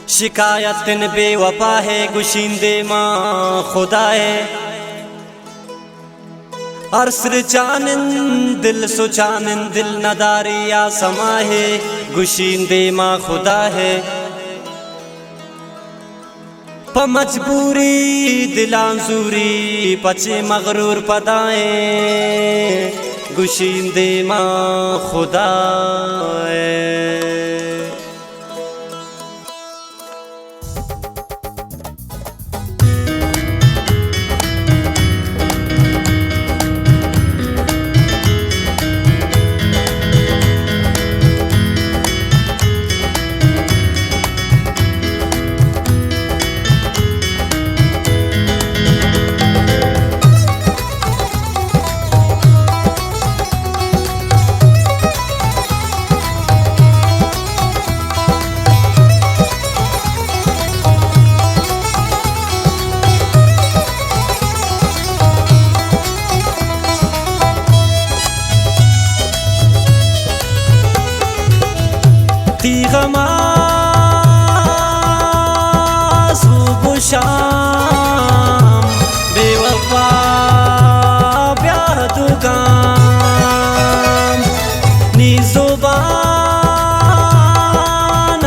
शिकायतन बेवफा है गुशींदे माँ खुदाए अर्सर चानिन दिल सुचानिन दिल नदारी या समा है गुशींदे माँ खुदा है प मजबूरी दिलांजूरी पचे मगरूर पदाए गुशींदे माँ खुदा है। तीगमा सुबह शाम बेवफा ब्याह दुकान नी ज़ुबान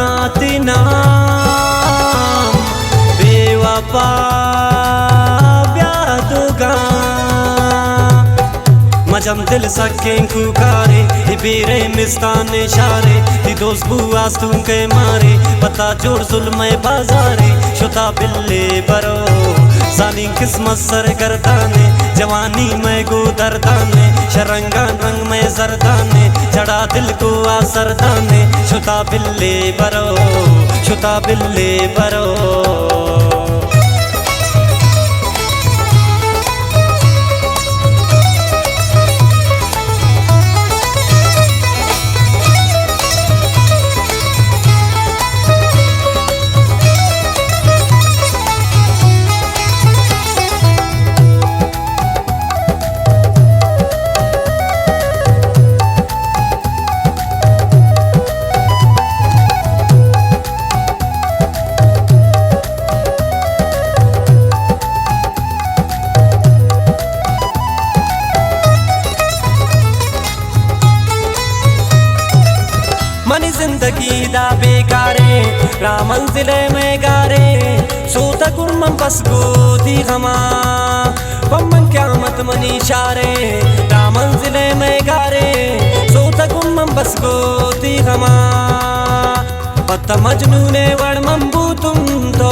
आती नाम बेवफा ब्याह दुकान मजम दिल सकें कुकारे बेरे मिस्तान इशारे ती दोस्त बुआस तुम के मारे पता जोड़ जुल्म बाजारे शुता बिल्ले बरो जानी किस्मत सर गर्दाने जवानी में गो दर्दाने शरंगान रंग में जरदाने चढ़ा दिल को आसरदाने शुता बिल्ले बरो मनी जिंदगी दा बेकारे रामंजिले में गारे सोता गुरमम बस गोदी गमा बम्मन क्यामत मनी शारे रामंजिले में गारे सोता गुरमम बस गोदी गमा पत्ता मजनूने वड़ मंबू तुम तो